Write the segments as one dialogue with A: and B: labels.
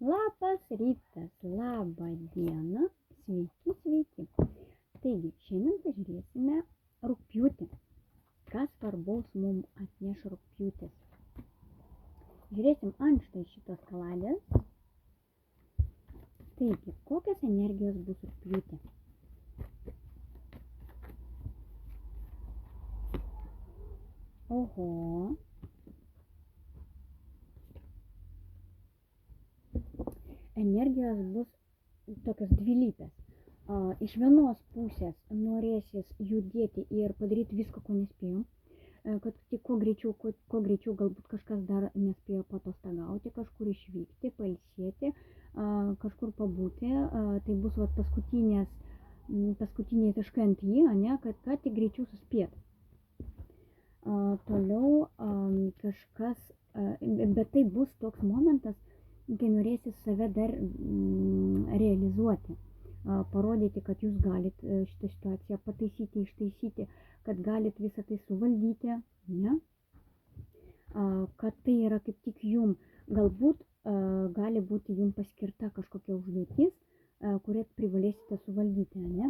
A: Labas rytas, laba diena, sveiki. Taigi, šiandien pažiūrėsime rugpjūtį. Kas svarbaus mums atneš rugpjūtis? Žiūrėsim ant štai šitos kaladės. Taigi, kokios energijos bus rugpjūtį? Oho. Energijos bus tokios dvilypės. Iš vienos pusės norėsis judėti ir padaryti viską, ko nespėjom, kad tik kuo greičiau galbūt kažkas dar nespėjo patostagauti, kažkur išvykti, pailsėti, kažkur pabūti. Tai bus paskutiniai taškai ant į, kad tik greičiau suspėt. Toliau kažkas, bet tai bus toks momentas, kai norėsis save dar realizuoti, parodyti, kad jūs galit šitą situaciją pataisyti, ištaisyti, kad galit visą tai suvaldyti, ne? Kad tai yra kaip tik jum, galbūt gali būti jum paskirta kažkokia užduotis, kurią privalėsite suvaldyti, ne?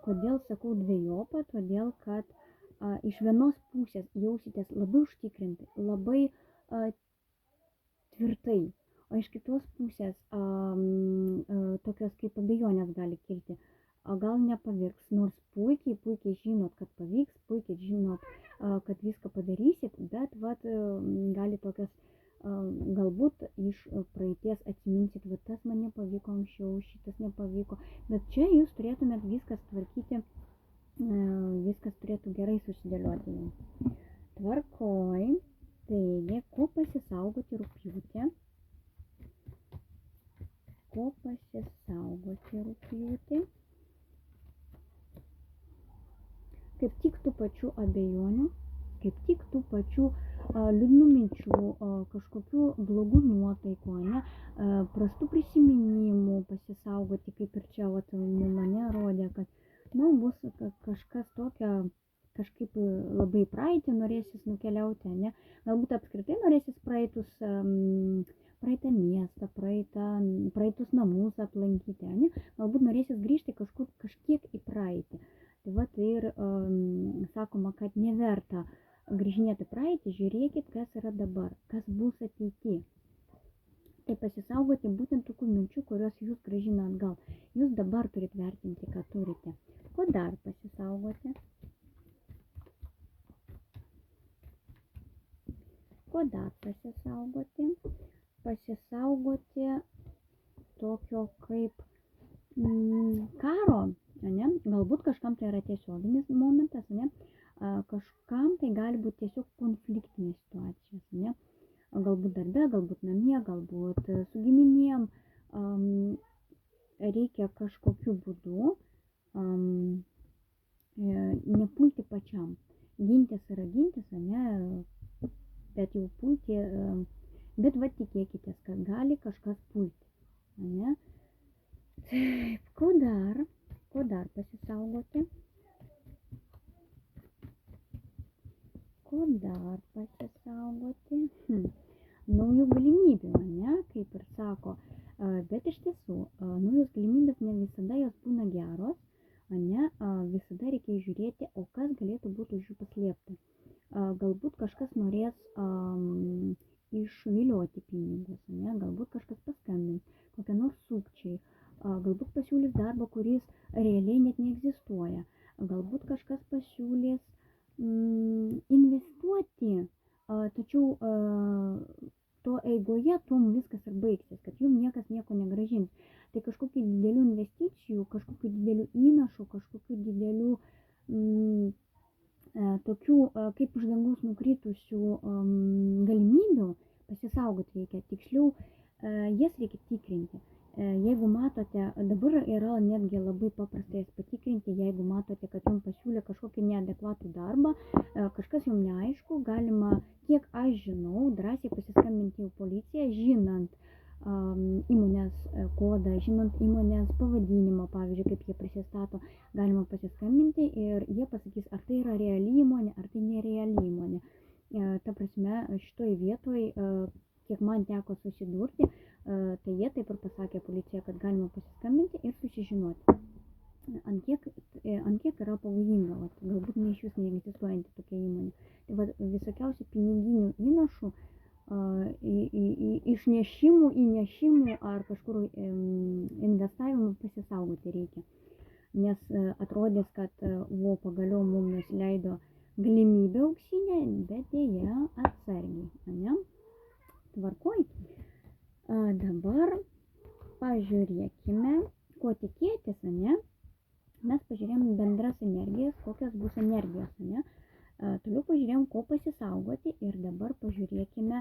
A: Kodėl sakau dvejopą? Todėl, kad iš vienos pusės jausitės labai užtikrinti, labai tvirtai, o iš kitos pusės tokios kaip abejonės gali kilti. Gal nepavyks, nors puikiai žinot, kad pavyks, puikiai žinot, kad viską padarysit, bet gali tokios, galbūt iš praeities atsiminsit, tas man nepavyko anksčiau, šitas nepavyko, bet čia jūs turėtumėt viskas tvarkyti, viskas turėtų gerai susidėlioti. Tvarkoj, taigi, ko pasisaugoti rugpjūtį? Kaip tik tų pačių abejonių, kaip tik tų pačių liūdnų minčių, kažkokių blogų nuotaikų, prastų prisiminimų pasisaugoti, kaip ir čia mane rodė, kad bus kažkas tokio, kažkaip labai praeitį norėsis nukeliauti, galbūt apskritai norėsis praeitą miestą, praeitus namus aplankyti, galbūt norėsis grįžti kažkiek į praeitį. Tai ir sakoma, kad neverta grįžinėti praeitį, žiūrėkit, kas yra dabar, kas bus ateity. Tai pasisaugoti būtent tokių minčių, kurios jūs grąžina atgal. Jūs dabar turit vertinti, ką turite. Ko dar pasisaugoti? Pasisaugoti tokio kaip karo, galbūt kažkam tai yra tiesioginis momentas, kažkam tai gali būti tiesiog konfliktinės situacijos, galbūt darbe, galbūt namie, galbūt su giminėm, reikia kažkokiu būdu nepulti pačiam. Gintis yra gintis, bet jau pulti, bet tikėkitės, kad gali kažkas pulti, Taip, ko dar pasisaugoti? Naujų galimybių, kaip ir sako, bet iš tiesų, naujos galimybės ne visada jos būna geros, visada reikia žiūrėti, o kas galėtų būti už jų paslėpta. Galbūt kažkas norės išvilioti pinigus, galbūt kažkas paskambins, kokie nors sukčiai, galbūt pasiūlys darbą, kuris realiai net neegzistuoja, galbūt kažkas pasiūlys investuoti, tačiau to eigoje tom viskas ir baigsis, kad jums niekas nieko negrąžins. Tai kažkokių didelių investicijų, kažkokių didelių įnašų, kažkokių didelių tokių kaip iš dangaus nukritusių galimybių pasisaugoti reikia. Tiksliau, jas reikia tikrinti. Jeigu matote, dabar yra netgi labai paprasta jas patikrinti, jeigu matote, kad jums pasiūlė kažkokį neadekvatų darbą, kažkas jums neaišku, galima, kiek aš žinau, drąsiai pasiskambinti į policiją, žinant įmonės kodą, žinant įmonės pavadinimą, pavyzdžiui, kaip jie prisistato, galima pasiskambinti ir jie pasakys, ar tai yra reali įmonė, ar tai nereali įmonė. Ta prasme, šitoj vietoj, kiek man teko susidurti, Tai jie taip ir pasakė policija, kad galima pasiskambinti ir susižinoti, ant kiek yra pavojinga, galbūt ne iš vis neegzistuojanti tokia įmonė. Tai visokiausių piniginių įnašų, išnešimų, įnešimų ar kažkur investavimų pasisaugoti reikia. Nes atrodys, kad pagaliau mums nusileido galimybė auksinė, bet dėja atsargiai, ne? Tvarkoj. Dabar pažiūrėkime, ko tikėtis, ne? Mes pažiūrėjom bendras energijas, kokios bus energijos, ne? Toliau pažiūrėjom, ko pasisaugoti ir dabar pažiūrėkime,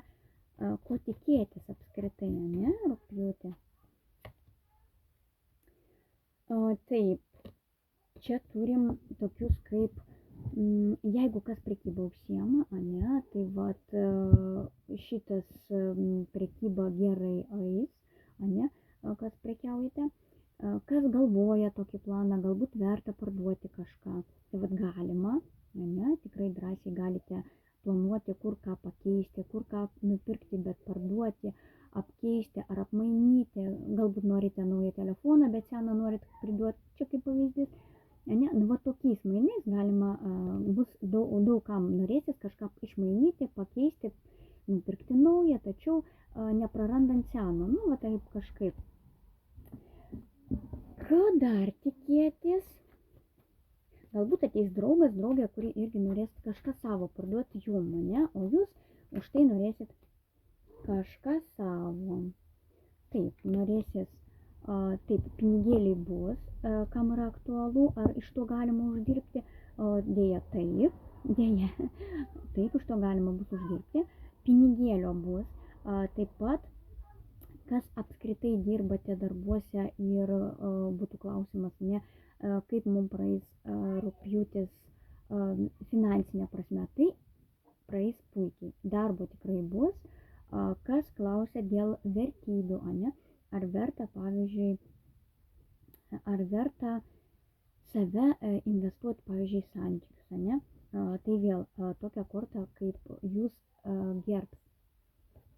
A: ko tikėtis apskritai, ne? Rugpjūtį. Taip, čia turim tokius kaip, jeigu kas prekyba užsiema, ne, tai šitas prekyba gerai eis, ne, kas prekiaujate. Kas galvoja tokį planą, galbūt verta parduoti kažką, tai galima, ne, tikrai drąsiai galite planuoti, kur ką pakeisti, kur ką nupirkti, bet parduoti, apkeisti ar apmainyti, galbūt norite naują telefoną, bet seną norite priduoti, čia kaip pavyzdys, ne, tokiais mainais galima, bus daug kam norėsis kažką išmainyti, pakeisti, nupirkti naują, tačiau neprarandant seno, taip kažkaip. Ko dar tikėtis? Galbūt ateis draugė, kuri irgi norės kažką savo parduoti jum, ne? O jūs už tai norėsit kažką savo. Taip, norėsis, taip, pinigėliai bus, kam yra aktualu, ar iš to galima uždirbti, dėja taip, iš to galima bus uždirbti, pinigėlio bus, taip pat, kas apskritai dirbate darbuose ir būtų klausimas, ne, kaip mums praeis rugpjūtis finansinė prasme, tai praeis puikiai, darbo tikrai bus, kas klausia dėl vertybių, ne, ar verta, pavyzdžiui, ar verta save investuoti, pavyzdžiui, santykius, ne, tai vėl tokia korta, kaip jūs gerbs.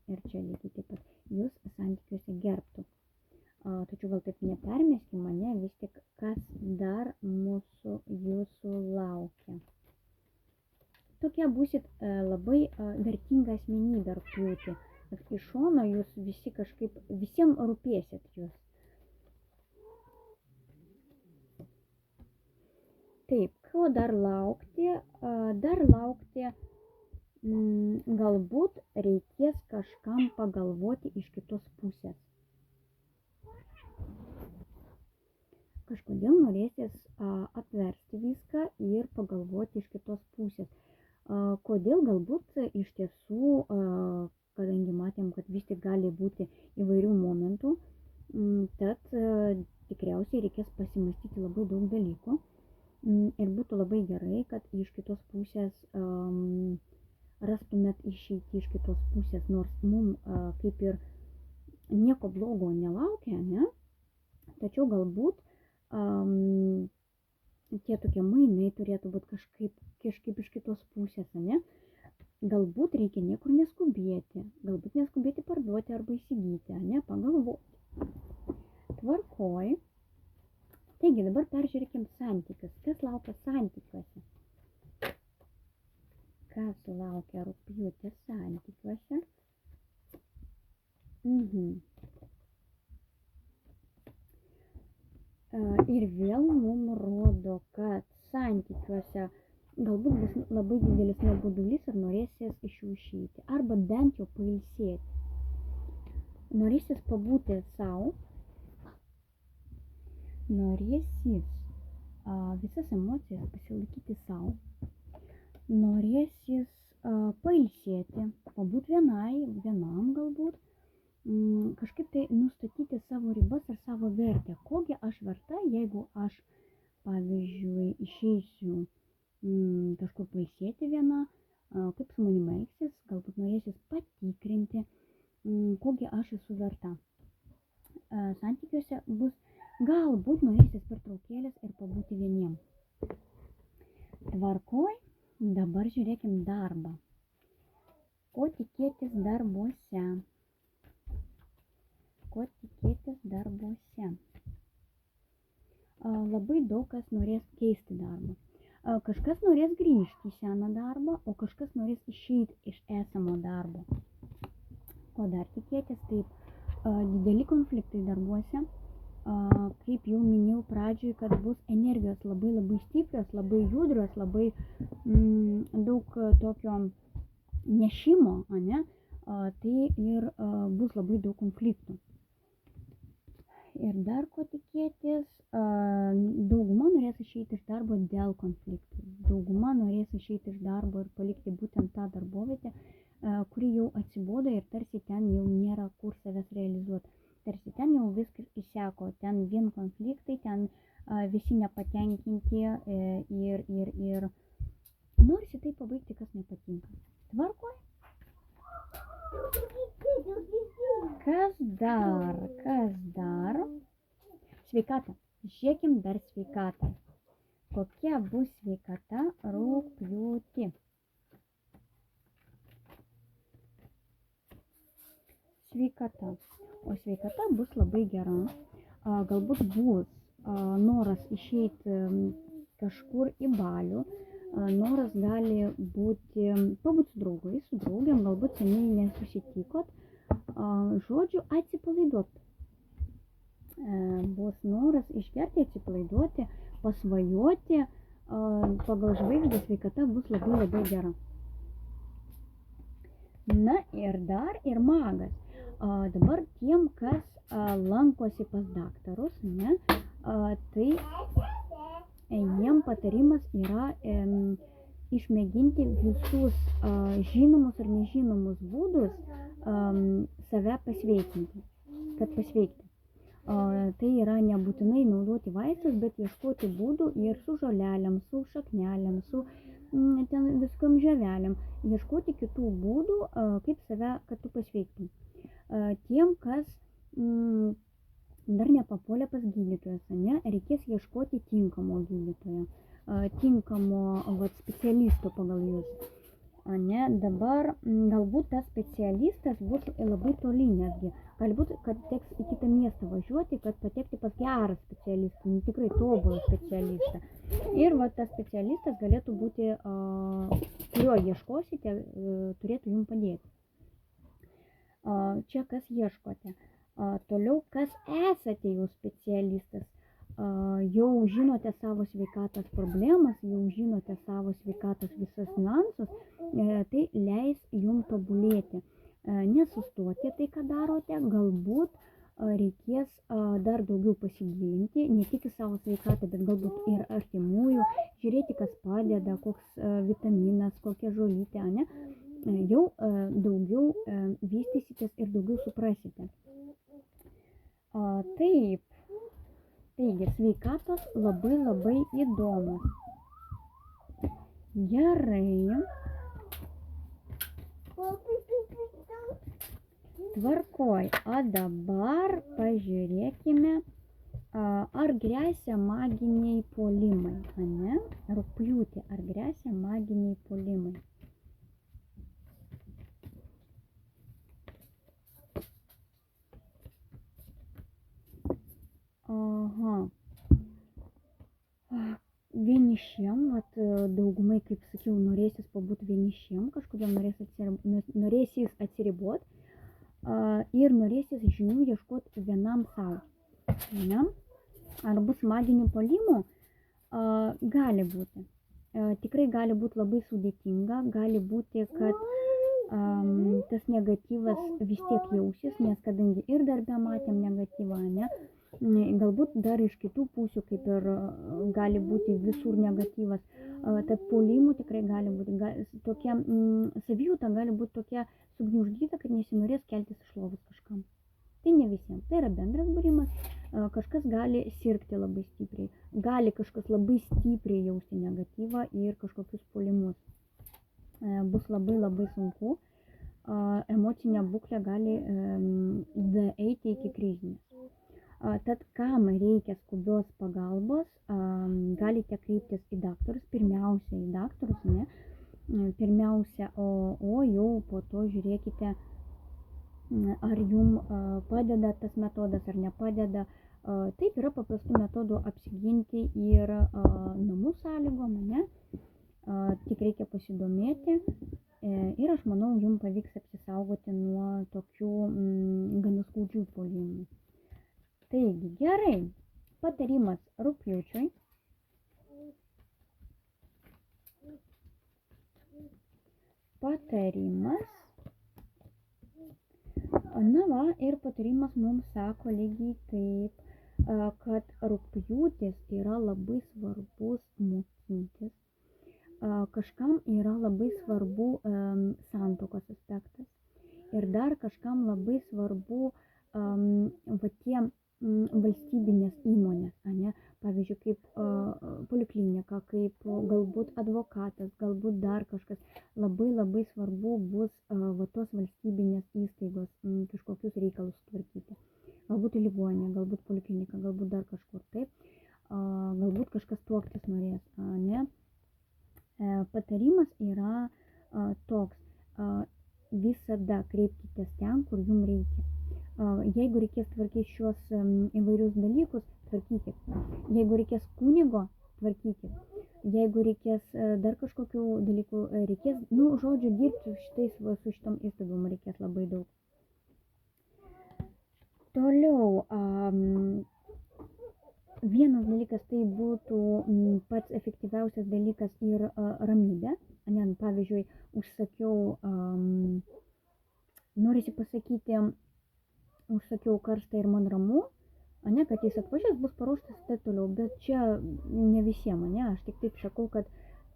A: Ir čia lygiai taip pat jūs santykiuose gerbtų. Tačiau gal taip nepermeskim mane, vis tik kas dar jūsų laukia. Tokie būsit labai vertinga asmenybė rugpjūtį. Iš šono jūs visi kažkaip, visiems rūpėsit jūs. Taip, ko dar laukti? Dar laukti. Galbūt reikės kažkam pagalvoti iš kitos pusės. Kažkodėl norėsis apversti viską ir pagalvoti iš kitos pusės. Kodėl galbūt iš tiesų, kadangi matėm, kad vis tik gali būti įvairių momentų, tad tikriausiai reikės pasimastyti labai daug dalykų. Ir būtų labai gerai, kad iš kitos pusės rastumėt išeiti iš kitos pusės, nors mums kaip ir nieko blogo nelaukia, ne? Tačiau galbūt tie tokie mainai turėtų būti kažkaip iš kitos pusės, ne? Galbūt reikia niekur neskubėti parduoti arba įsigyti, ne? Pagalvoti. Tvarkoj. Taigi dabar peržiūrėkim santykius. Kas laukia santykiuose? Kas laukia rugpjūtį santykiuose? Ir vėl mums rodo, kad santykiuose galbūt bus labai didelis nuobodulys ir norėsis iš jų išeiti. Arba bent jau pailsėti. Norėsis pabūti savo. Norėsis visas emocijas pasilaikyti savo. Norėsis pailsėti, pabūti vienam galbūt, kažkaip tai nustatyti savo ribas ir savo vertę. Kogi aš verta, jeigu aš, pavyzdžiui, išeisiu kažkur pailsėti viena, kaip su manimi elgsis, galbūt norėsis patikrinti, kogi aš esu verta. Santykiuose bus, galbūt norėsis pertraukėlės ir pabūti vieniem. Tvarkoj. Dabar žiūrėkim darbą. Ko tikėtis darbuose? ko tikėtis darbuose. Labai daug kas norės keisti darbą. Kažkas norės grįžti į seną darbą, o kažkas norės išeiti iš esamo darbo. Ko dar tikėtis? Taip, dideli konfliktai darbuose, kaip jau minėjau pradžioj, kad bus energijos labai stiprios, labai judrios, labai daug tokio nešimo, ane? Tai ir bus labai daug konfliktų. Ir dar ko tikėtis, dauguma norės išeiti iš darbo dėl konfliktų. Dauguma norės išeiti iš darbo ir palikti būtent tą darbovietę, kuri jau atsibodo ir tarsi ten jau nėra kur savęs realizuoti. Tarsi ten jau viskas išseko, ten vien konfliktai, ten visi nepatenkinti ir norisi tai pabaigti, kas nepatinka. Tvarkoj? Kas dar? Sveikata. Žiūrėkim dar sveikatą. Kokia bus sveikata rugpjūtį? Sveikata. O sveikata bus labai gera. Galbūt bus noras išeiti kažkur į balių. Noras gali būti pabūti su draugais, su draugiam, galbūt seniai nesusitikot. Žodžiu, atsipalaiduoti. Bus noras išgerti, atsipalaiduoti, pasvajoti. Pagal žvaigždę sveikata bus labai gera. Na ir dar ir magas. Dabar tiem, kas lankosi pas daktarus, ne, tai jiem patarimas yra išmėginti visus žinomus ar nežinomus būdus save pasveikinti, kad pasveikti. Tai yra nebūtinai naudoti vaistus, bet ieškoti būdų ir su žolelėm, su šaknelėm, su ten viskam žavelėm. Ieškoti kitų būdų, kaip save, kad tu pasveiktum. Tiem, kas dar nepapuolė pas gydytojas, ne, reikės ieškoti tinkamo gydytojo, tinkamo specialisto pagal jūs. Ne, dabar galbūt tas specialistas bus labai toli netgi. Galbūt, kad teks į kitą miestą važiuoti, kad patekti pas gerą specialistą, tikrai tobulą specialistą. Ir tas specialistas galėtų būti, kurio ieškosite, turėtų jums padėti. Čia kas ieškote. Toliau, kas esate jūs specialistas, jau žinote savo sveikatos problemas, jau žinote savo sveikatos visas niuansus, tai leis jums tobulėti. Nesustoti tai, ką darote, galbūt reikės dar daugiau pasigilinti, ne tik į savo sveikatą, bet galbūt ir artimųjų, žiūrėti, kas padeda, koks vitaminas, kokia žolytė, ne? Jau daugiau vystysitės ir daugiau suprasite. Taip, taigi sveikatos labai įdomu. Gerai. Tvarkoj, o dabar pažiūrėkime, ar gresia maginiai puolimai, ne? Rugpjūtį, ar gresia maginiai puolimai? Aha. Vienišiem, daugumai, kaip sakiau, norėsis pabūti vienišiem, kažkodėl norėsis atsiribot ir norėsis žinių ieškoti vienam savo. Ne? Ar bus maginių puolimų? Gali būti. Tikrai gali būti labai sudėtinga, gali būti, kad tas negatyvas vis tiek jausis, nes kadangi ir darbe matėm negatyvą, ne? Galbūt dar iš kitų pusių, kaip ir gali būti visur negatyvas. Tad puolimų tikrai gali būti. Tokia savijauta gali būti tokia sugniuždyta, kad nesinorės keltis iš lovos kažkam. Tai ne visiems. Tai yra bendras būrimas. Kažkas gali sirgti labai stipriai. Gali kažkas labai stipriai jausti negatyvą ir kažkokius puolimus. Bus labai sunku. Emocinė būklė gali eiti iki krizinės. Tad kam reikia skubios pagalbos, galite kreiptis į daktarus, pirmiausia į daktarus, ne? Pirmiausia, o jau po to žiūrėkite, ar jum padeda tas metodas ar nepadeda. Taip, yra paprastų metodų apsiginti ir namų sąlygom, ne? Tik reikia pasidomėti ir aš manau, jums pavyks apsisaugoti nuo tokių gana skaudžių puolimų. Taigi, gerai. Patarimas rugpjūčiui. Na va, ir patarimas mums sako lygiai taip, kad rugpjūtis yra labai svarbus mokintis. Kažkam yra labai svarbu santuokos aspektas. Ir dar kažkam labai svarbu va tie valstybinės įmonės, ane? Pavyzdžiui, kaip poliklinika, kaip galbūt advokatas, galbūt dar kažkas. Labai svarbu bus va tos valstybinės įstaigos kažkokius reikalus tvarkyti. Galbūt į ligoninę, galbūt poliklinika, galbūt dar kažkur taip. Galbūt kažkas tuoktis norės, ne? Patarimas yra toks. Visada kreipkitės ten, kur jums reikia. Jeigu reikės tvarkyti šios įvairius dalykus, tvarkykit. Jeigu reikės kunigo, tvarkykit. Jeigu reikės dar kažkokių dalykų, reikės, žodžiu, dirbti su šitom įstaigom reikės labai daug. Toliau, vienas dalykas tai būtų pats efektyviausias dalykas ir ramybė. Pavyzdžiui, norisi pasakyti, užsakiau karštą ir man ramu, kad jis atvažiuos, bus paruoštas ir taip toliau, bet čia ne visiems, aš tik taip sakau, kad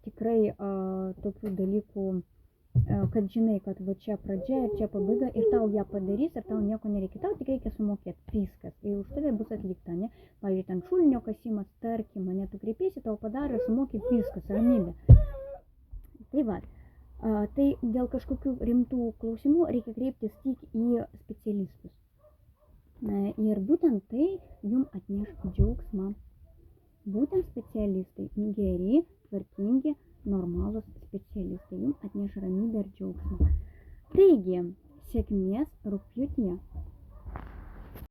A: tikrai tokių dalykų, kad žinai, kad va čia pradžia ir čia pabaiga ir tau ją padarys ir tau nieko nereikia, tau tik reikia sumokėti, viskas, ir už tave bus atlikta, pavyzdžiui, ten šulinio kasimas, tarkim, tu kreipiesi, tau padarė, sumokė, viskas, ramybė. Tai va, tai dėl kažkokių rimtų klausimų reikia kreiptis tik į specialistus. Ir būtent tai jums atneš džiaugsmą. Būtent specialistai geri, tvarkingi,